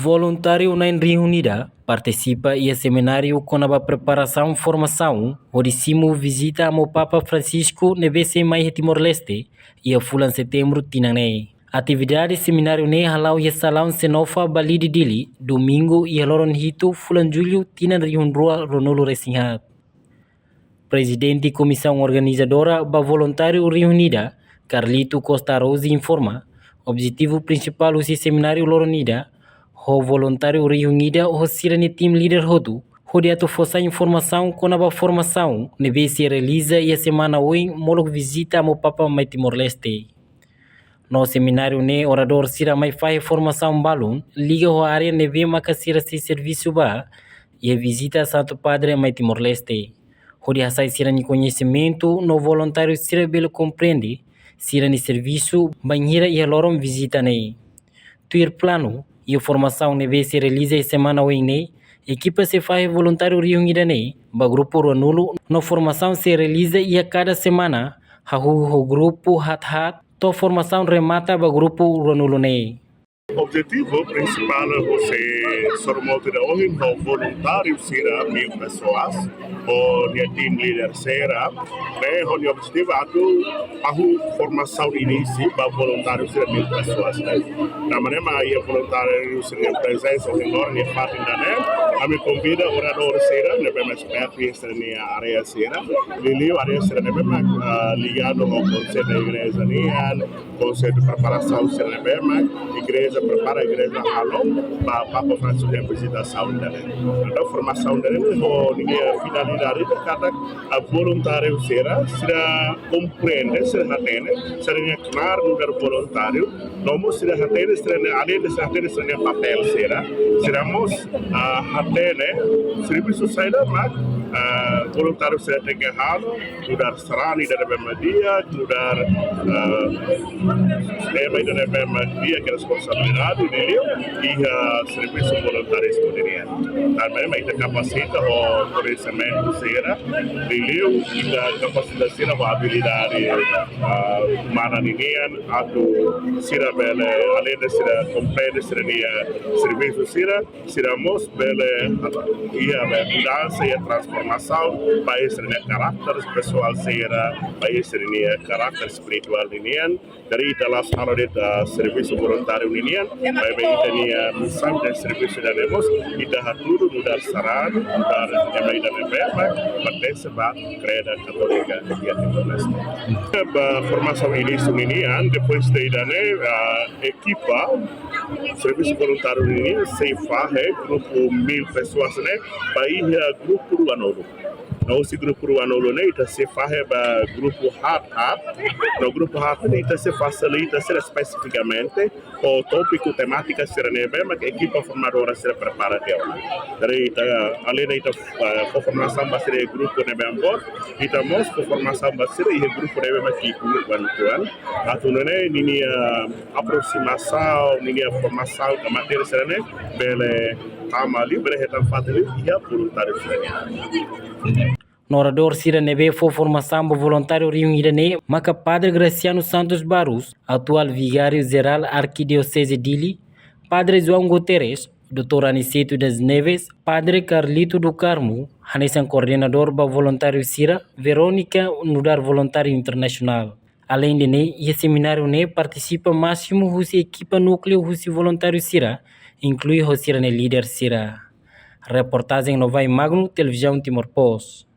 Voluntário na Rio Unida participa e seminário com a preparação e formação, onde Simo visita o Papa Francisco na BC mais Timor-Leste e a fulan setembro tinanei. Atividade seminário ne halau e salão senofa Bali de Dili, domingo e haloron hito fulan julho tinan Rio Rua Ronolo Resinhat. Presidente Comissão Organizadora da Voluntário Rio Unida, Carlito Costa Rose informa, objetivo principal do seminário Loronida, o voluntário Rio Unida o sirene team leader rodo, onde ato fossa informação com a formação, neve se realiza e a semana hoje molo visita ao Papa Mai Timor-Leste. No seminário ne orador sira mai faz formação balon, liga a área neve macasira se serviço ba e a visita Santo Padre Mai Timor-Leste. Onde a sai sira ni conhecimento no voluntário sira belo compreende, sira ni serviço banheira e a lorom visita nei. Tuir plano e a formação neve se realiza semana hoje nei, equipa se faz voluntário Rio Unida nei, ba grupo Ronulo, no formação se realiza e a cada semana, o grupo hat to formação remata ba grupo Ronulo nei. O objetivo principal é você sormote de hoje no voluntário será 1000 pessoas, o team leader será, né, o objetivo é a formação início para voluntário será 1000 pessoas, né. Na maneira aí a voluntário será presença em Lorne e parte da né, a me convida orador será, né, mais perto esta na área será, Lilio área será né, ligado ao conselho da igreja né, conselho de preparação será né, igreja prepara a igreja alô para Papa Francisco em visitação dele. Então formação dele a finalidade de cada voluntário será compreender será atende será claro no voluntário não será atende será além de atende será papel seramos atende serviço saída mas voluntário será tegahado mudar sarani dari media mudar sistema dari media que responsabilidade dele e serviço voluntário escolheria. Também vai ter capacita o conhecimento será dele e a capacidade será a habilidade humana ninguém atu será bela além de será compreender será serviço seramos bela e a mudança e a transformação para esse caráter pessoal será para esse caráter espiritual ninguém dari dalam sala de serviço voluntário ninguém vai tenia missão de serviço da nemos e da tudo mudar sarar mudar também da nebema pertence a creda católica e a Timor-Leste. A formação início ninguém depois de a equipa serviço voluntário ninguém se faz grupo 1000 pessoas né para ir grupo do ano. No grupo Ruanolo neita se faz grupo HAT, no grupo HAT neita se facilita especificamente o tópico temática será neve, mas a equipa formadora será preparada dari além da formação vai ser grupo neve ambor e também a formação vai ser o grupo neve mas que quando atunane nini aproximação nini formação da matéria será neve bele ama libre retan fatali e a voluntário será. No orador sira neve foi formação do voluntário Rio Unida maca Padre Graciano Santos Barros, atual vigário-geral Arquidiocese Dili, Padre João Guterres, Dr. Aniceto das Neves, Padre Carlito do Carmo, Hanesan coordenador do voluntário Sira, Verônica, Nudar Voluntário Internacional. Além de ne, e seminário ne participa máximo husi equipa núcleo husi voluntário Sira, inclui o Sira ne líder Sira. Reportagem no Vai Magno, Televisão Timor-Post.